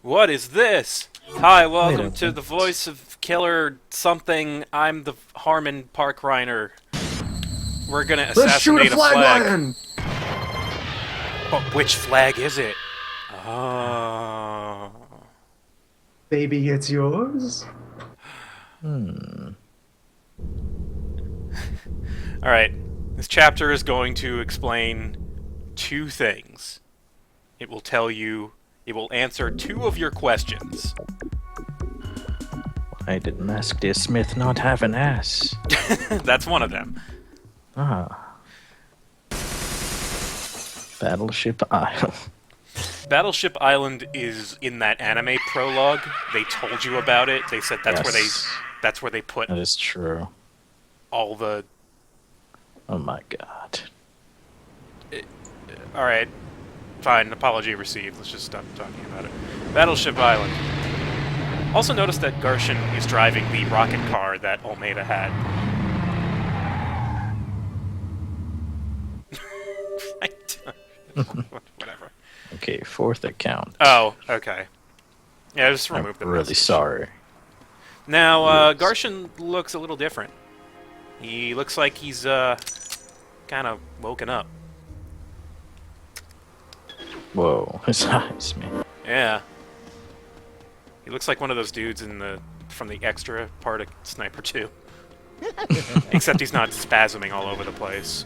What is this? Hi, Wait a welcome to minute. the voice of Killer something. I'm the Harmon Park Reiner. We're gonna Let's shoot a assassinate a flag flag. lion! But which flag is it? Oh. Baby, it's yours? Hmm. Alright. This chapter is going to explain two things. It will tell you, it will answer two of your questions. Why did Masked Smith not have an ass? That's one of them. Ah. Battleship Isle. Battleship Island is in that anime prologue. They told you about it. They said Yes, that's where they put that is true. all the. Oh my god. All right, fine. Apology received. Let's just stop talking about it. Battleship Island. Also notice that Garshin is driving the rocket car that Olmeda had. I Whatever. Okay, fourth account. Oh, okay. Yeah, just I'm remove the really message. sorry. Now, Yes. Garshin looks a little different. He looks like he's, kind of woken up. Whoa, his eyes, man. Yeah. He looks like one of those dudes from the extra part of Sniper 2. Except he's not spasming all over the place.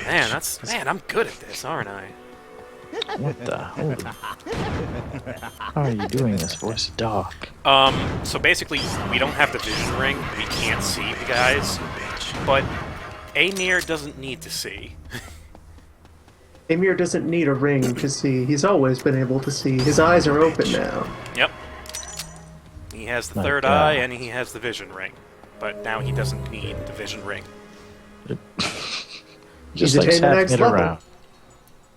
Yeah. Man, I'm good at this, aren't I? What the holy? How are you doing this, voice dog? So basically, we don't have the vision ring. We can't see the guys. But Amir doesn't need to see. Amir doesn't need a ring to see. He's always been able to see. His eyes are open now. Yep. He has the My third God. eye, and he has the vision ring. But now he doesn't need the vision ring. Just He's like attained the having next it level. around.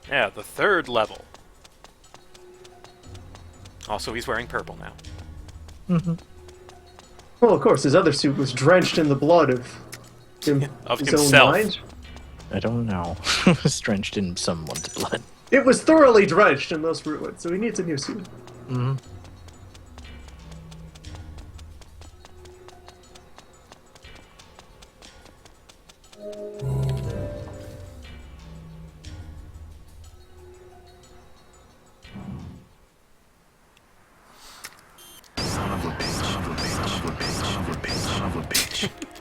Yeah, the third level. Also, he's wearing purple now. Well, of course, his other suit was drenched in the blood of, Of his himself. own mind. I don't know. It was drenched in someone's blood. It was thoroughly drenched in those ruins, so he needs a new suit. Mm-hmm.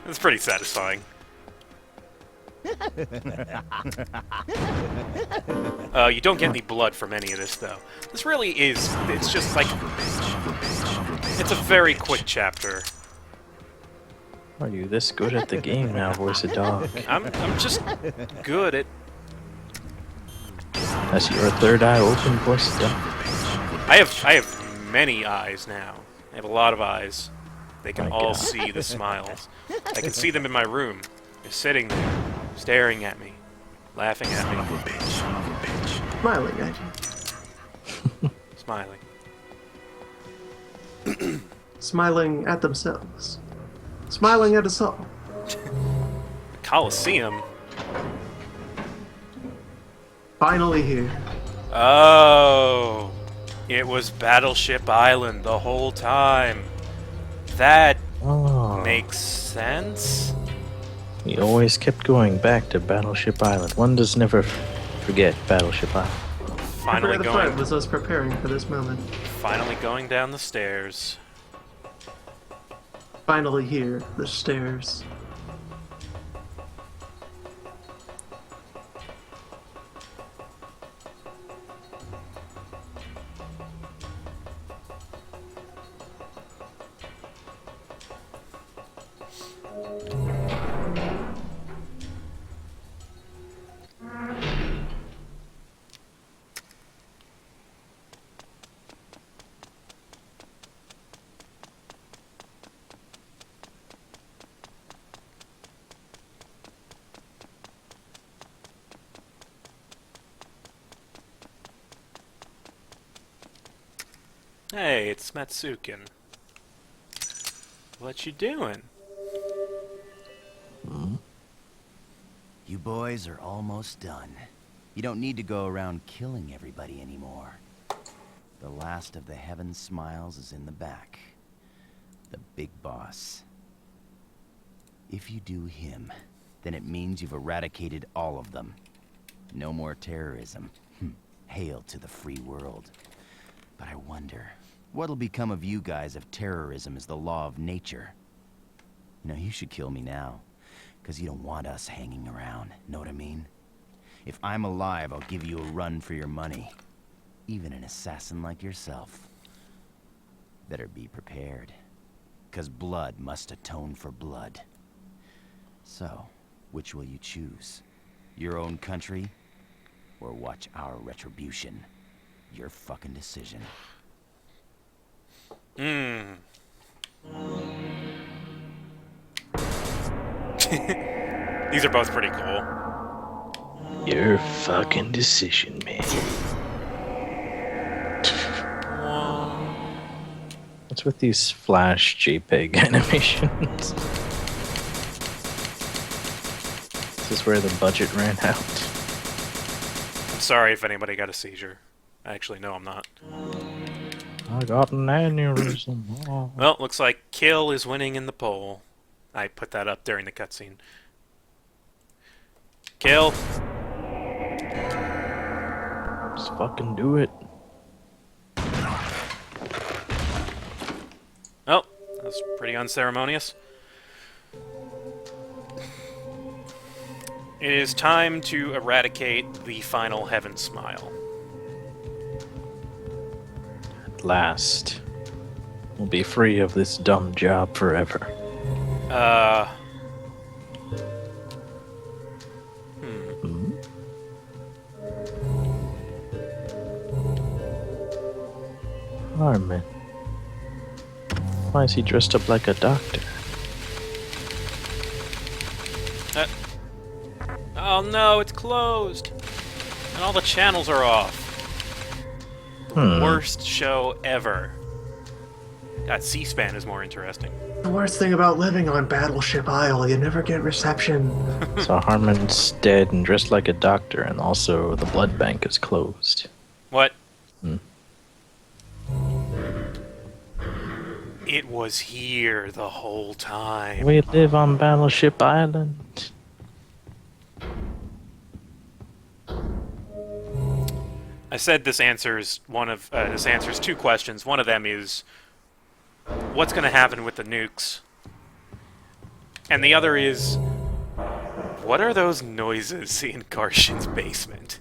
It's pretty satisfying. You don't get any blood from any of this, though. This really is... It's just like... It's a very quick chapter. Are you this good at the game now, voice of dog? I'm just good at... That's your third eye open, voice of dog. I have many eyes now. I have a lot of eyes. They can My all God. see the smiles. I can see them in my room. They're sitting there, staring at me, laughing at me, Smiling at you. smiling. Smiling at themselves. Smiling at us all. Coliseum? Finally here. Oh, it was Battleship Island the whole time. That Oh, makes sense? we always kept going back to Battleship Island. One does never forget Battleship Island. Finally Every other fight going, was us preparing for this moment. finally going down the stairs. Finally here, the stairs. Hey, it's Matsukin. What you doing? You boys are almost done. You don't need to go around killing everybody anymore. The last of the Heaven Smiles is in the back. The big boss. If you do him, then it means you've eradicated all of them. No more terrorism. Hail to the free world. But I wonder, what'll become of you guys if terrorism is the law of nature? You know, you should kill me now, because you don't want us hanging around, know what I mean? If I'm alive, I'll give you a run for your money. Even an assassin like yourself. Better be prepared, because blood must atone for blood. So, which will you choose? Your own country, or watch our retribution? Your fucking decision. These are both pretty cool. Your fucking decision, man. What's with these Flash JPEG animations? This is where the budget ran out. I'm sorry if anybody got a seizure. Actually, no, I'm not. I got an aneurysm. Oh. Well, looks like Kill is winning in the poll. I put that up during the cutscene. Kill. Just fucking do it. Oh, that was pretty unceremonious. It is time to eradicate the final Heaven Smile. At last, we'll be free of this dumb job forever. Harmon. Why is he dressed up like a doctor? Oh no, it's closed! And all the channels are off. Worst show ever. God, C-SPAN is more interesting. The worst thing about living on Battleship Isle, you never get reception. So Harmon's dead and dressed like a doctor, and also the blood bank is closed. What? It was here the whole time. We live on Battleship Island. I said this answers two questions. One of them is, what's going to happen with the nukes? And the other is, what are those noises in Garshin's basement?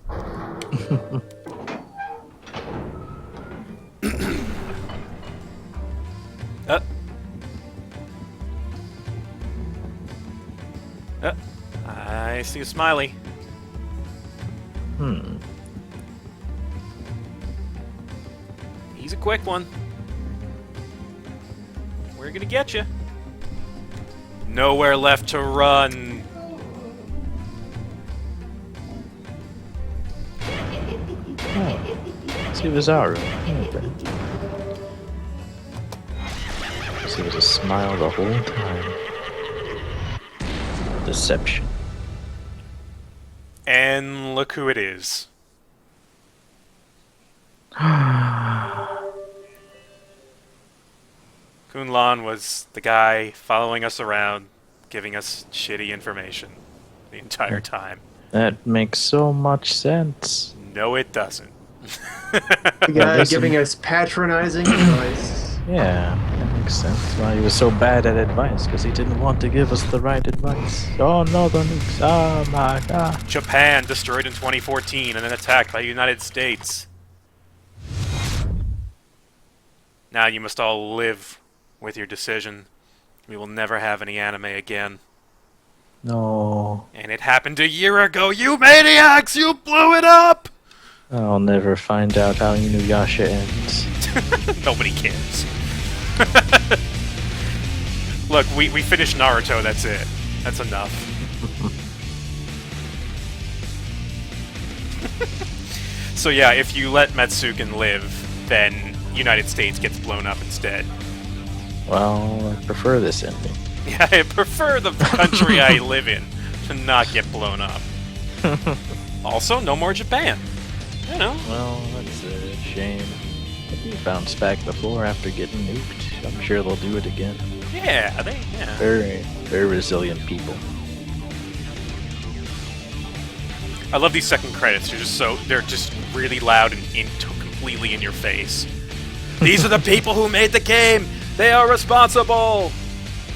I see a smiley. He's a quick one. We're gonna get you. Nowhere left to run. See Vizaru. He was a smile the whole time. Deception. And look who it is. Kunlan was the guy following us around, giving us shitty information the entire time. That makes so much sense. No, it doesn't. The guy giving us patronizing advice. Yeah, that makes sense. Why he was so bad at advice, because he didn't want to give us the right advice. Oh no, the nukes. Oh my god. Japan destroyed in 2014 and then attacked by the United States. Now you must all live with your decision. We will never have any anime again. No. And it happened a year ago, you maniacs! You blew it up! I'll never find out how Inuyasha ends. Nobody cares. Look, we finished Naruto, that's it. That's enough. So yeah, if you let Matsukin live, then United States gets blown up instead. Well, I prefer this ending. Yeah, I prefer the country I live in to not get blown up. Also, no more Japan. You know. Well, that's a shame. They bounced back before after getting nuked. I'm sure they'll do it again. Yeah, Very, very resilient people. I love these second credits. They're just really loud and completely in your face. These are the people who made the game. They are responsible.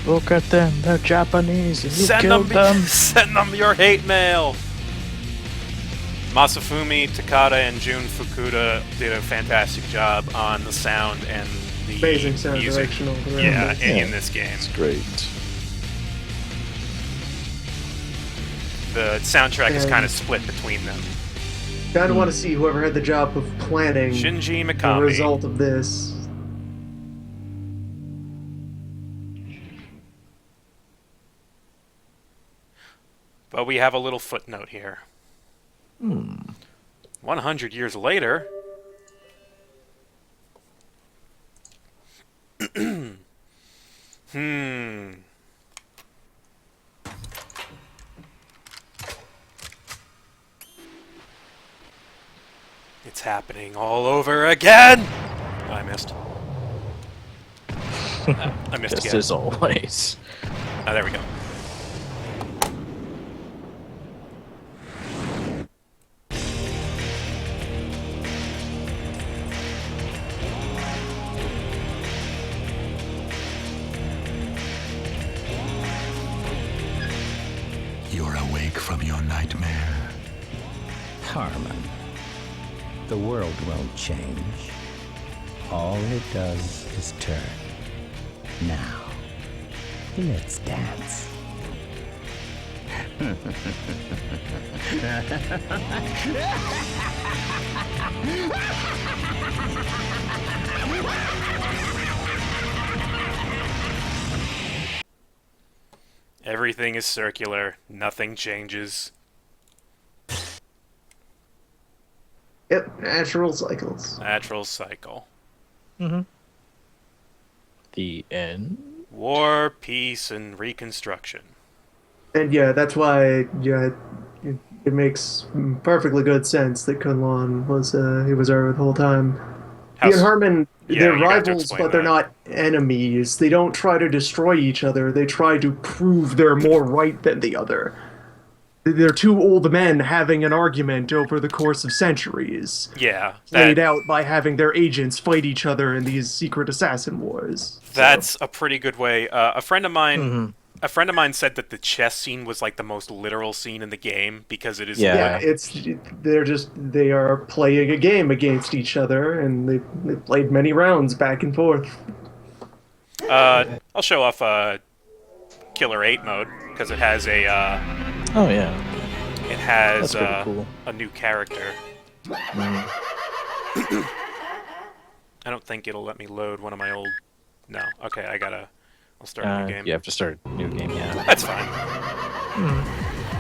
Look at them. They're Japanese. And you Send killed them. Send them your hate mail. Masafumi Takada and Jun Fukuda did a fantastic job on the sound and the Amazing sound music. direction all around. Yeah, it. in this game. It's great. The soundtrack is And- kind of split between them. Kind of want to see whoever had the job of planning Shinji the Mikami. result of this. But we have a little footnote here. 100 years later... It's happening all over again! Oh, I missed. I missed Just again. as always. Oh, there we go. You're awake from your nightmare. Harmon, the world won't change. All it does is turn. Now, let's dance. Everything is circular. Nothing changes. Yep, natural cycles. Natural cycle. The end. War, peace, and reconstruction. And yeah, that's why it makes perfectly good sense that Kunlun was he was there the whole time. He and Harmon, Yeah, they're you got to rivals, explain but they're that. not enemies. They don't try to destroy each other. They try to prove they're more right than the other. They're two old men having an argument over the course of centuries, Yeah, played out by having their agents fight each other in these secret assassin wars. that's a pretty good way. A friend of mine said that the chess scene was like the most literal scene in the game because it is. Yeah. Yeah, they are playing a game against each other, and they played many rounds back and forth. I'll show off Killer 8 mode because it has a. Oh yeah. It has That's pretty cool. a new character. I don't think it'll let me load one of my old. No. Okay, I'll start a new game. You have to start a new game, yeah. That's fine.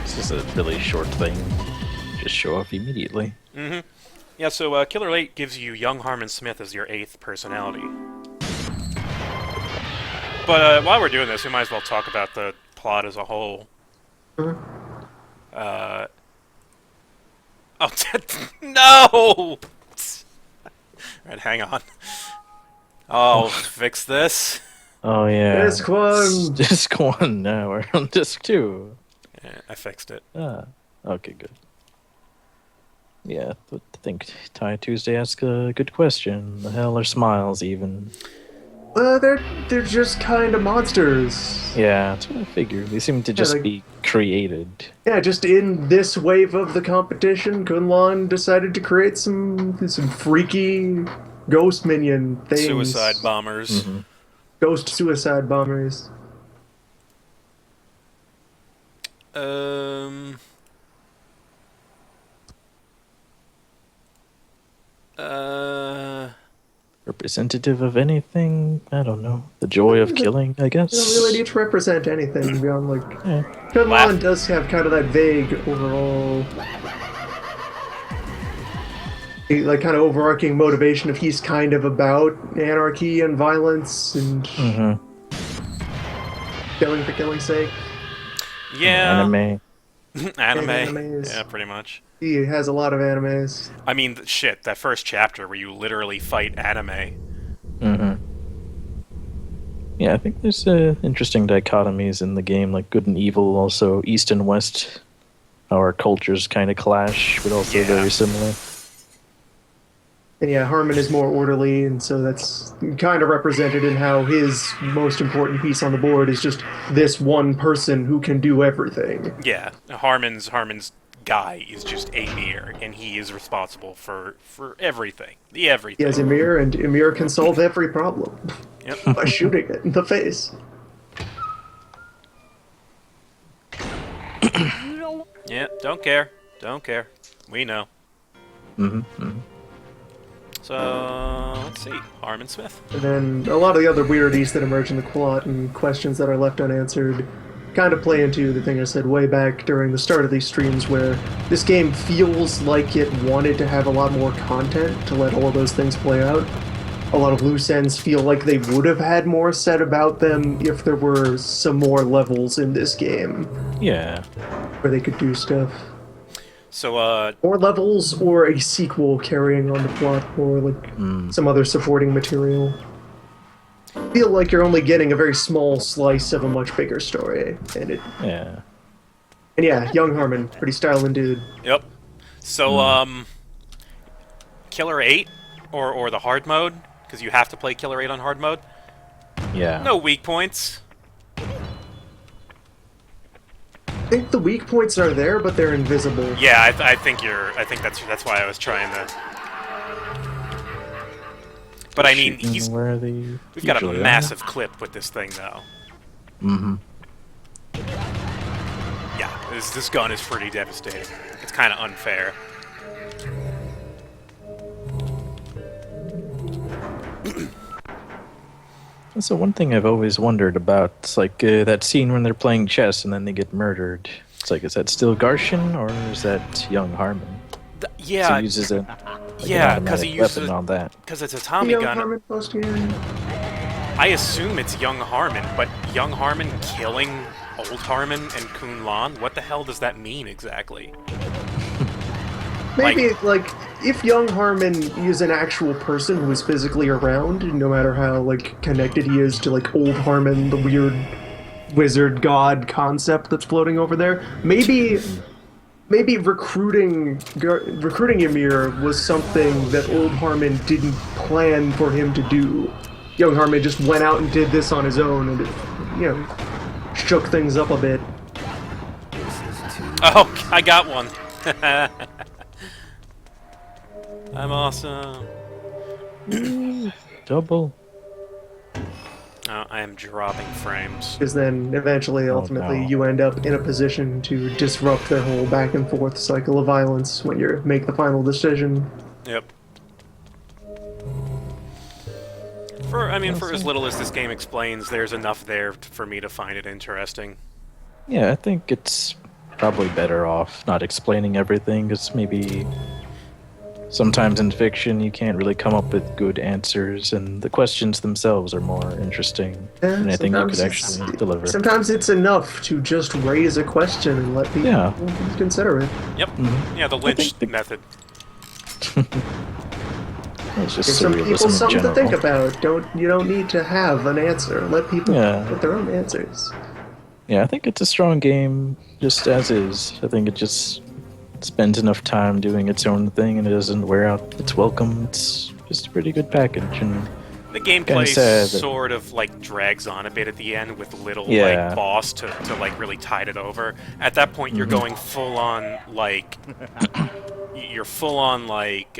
It's just a really short thing. Just show off immediately. Yeah, so Killer 8 gives you young Harmon Smith as your 8th personality. But while we're doing this, we might as well talk about the plot as a whole. Oh, no! Right, hang on. I'll fix this. Oh yeah. Disc 1! Disc 1 now. We're on disc 2. Yeah, I fixed it. Ah. Okay, good. Yeah, I think Ty Tuesday asked a good question. The hell are smiles even? They're just kind of monsters. Yeah, that's what I figured. They seem to just like- be created. Yeah, just in this wave of the competition, Kunlun decided to create some freaky ghost minion things. Suicide bombers. Ghost suicide bombers. Representative of anything? I don't know. The joy of killing, I guess. You don't really need to represent anything beyond, like... Yeah. Kunlun Laugh. does have kind of that vague overall... like, kind of overarching motivation of he's kind of about anarchy and violence and killing for killing's sake. Yeah. Anime. Anime. Animes. Yeah, pretty much. He has a lot of animes. I mean, shit, that first chapter where you literally fight anime. Mm-hmm. Yeah, I think there's interesting dichotomies in the game, like good and evil, also East and West. How our cultures kind of clash, but also Yeah. very similar. And yeah, Harmon is more orderly, and so that's kind of represented in how his most important piece on the board is just this one person who can do everything. Yeah, Harmon's guy is just Amir, and he is responsible for everything. The everything. He has Emir, and Emir can solve every problem Yep. by shooting it in the face. Yeah, don't care. Don't care. We know. Mm-hmm. So, let's see. Harmon Smith. And then a lot of the other weirdies that emerge in the plot and questions that are left unanswered kind of play into the thing I said way back during the start of these streams, where this game feels like it wanted to have a lot more content to let all of those things play out. A lot of loose ends feel like they would have had more said about them if there were some more levels in this game Yeah. where they could do stuff. So, More levels or a sequel carrying on the plot or like some other supporting material. Feel like you're only getting a very small slice of a much bigger story. And yeah, young Harmon, pretty styling dude. yep. So, Killer 8 or the hard mode, because you have to play Killer 8 on hard mode. Yeah. No weak points. I think the weak points are there, but they're invisible. Yeah, I think that's why I was trying to. But I mean, Shooting where they we've got a usually are. massive clip with this thing, though. Mm-hmm. Yeah, this gun is pretty devastating. It's kind of unfair. So one thing I've always wondered about, it's like that scene when they're playing chess and then they get murdered. It's like, is that still Garshin or is that young Harmon? Yeah, He uses a yeah, because he uses weapon on that. because it's a Tommy Young gun. Harmon post game. I assume it's young Harmon, but young Harmon killing old Harmon and Kun Lan. What the hell does that mean exactly? Maybe, like, if young Harmon is an actual person who is physically around, no matter how, like, connected he is to, like, old Harmon, the weird wizard god concept that's floating over there, maybe recruiting Ymir was something that old Harmon didn't plan for him to do. Young Harmon just went out and did this on his own, and it, you know, shook things up a bit. Oh, I got one. I'm awesome. Double. Oh, I am dropping frames. Because then, eventually, ultimately, no. you end up in a position to disrupt their whole back and forth cycle of violence when you make the final decision. Yep. For as little as this game explains, there's enough there for me to find it interesting. Yeah, I think it's probably better off not explaining everything, because maybe sometimes in fiction you can't really come up with good answers, and the questions themselves are more interesting than anything you could actually deliver. Sometimes it's enough to just raise a question and let people Yeah. consider it. Yep. Yeah, the Lynch method. It's just Give some people surrealism in something to general. think about. You don't need to have an answer. Let people get their own answers. Yeah, I think it's a strong game, just as is. I think it just spends enough time doing its own thing, and it doesn't wear out its welcome. It's just a pretty good package, and The Kinda gameplay sad that- sort of like drags on a bit at the end with little Yeah. like boss to like really tide it over. At that point, you're going full on like you're full on like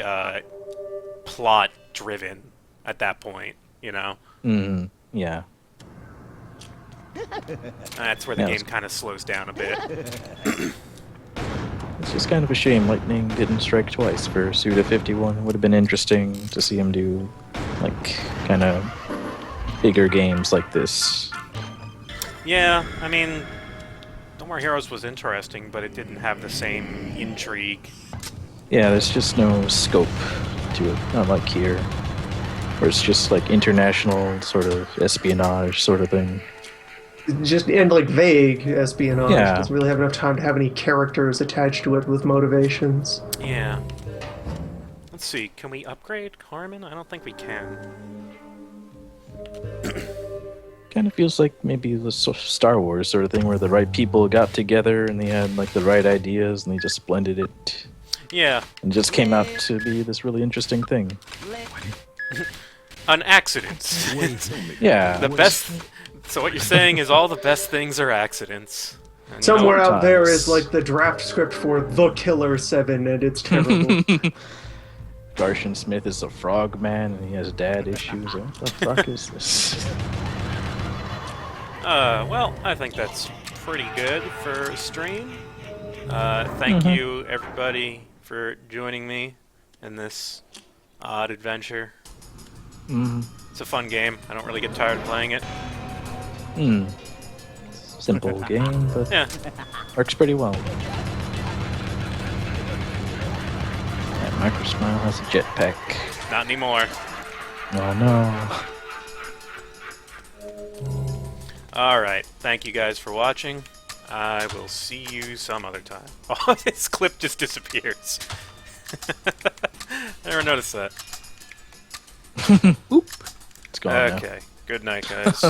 plot driven. At that point, you know. yeah. That's where the Yeah, game it's- kind of slows down a bit. It's just kind of a shame Lightning didn't strike twice for Suda51. It would have been interesting to see him do, like, kind of bigger games like this. Yeah, I mean, No More Heroes was interesting, but it didn't have the same intrigue. Yeah, there's just no scope to it, not like here, where it's just like international sort of espionage sort of thing. just and like vague espionage. Yeah. Doesn't really have enough time to have any characters attached to it with motivations. Yeah. Let's see, can we upgrade Harmon? I don't think we can. Kind of feels like maybe the Star Wars sort of thing where the right people got together and they had like the right ideas and they just blended it Yeah, and it just came out to be this really interesting thing. an accident. Yeah. The best. So what you're saying is all the best things are accidents. And Somewhere out there Sometimes. is like the draft script for The Killer7, and it's terrible. Darshan Smith is a frog man and he has dad issues. What the fuck is this? Well, I think that's pretty good for a stream. Thank you, everybody, for joining me in this odd adventure. It's a fun game. I don't really get tired of playing it. Simple game, but Yeah. works pretty well. That Microsmile has a jetpack. Not anymore. Oh no. Alright, thank you guys for watching. I will see you some other time. Oh, this clip just disappears. I never noticed that. Oop. It's gone now. Okay, good night, guys.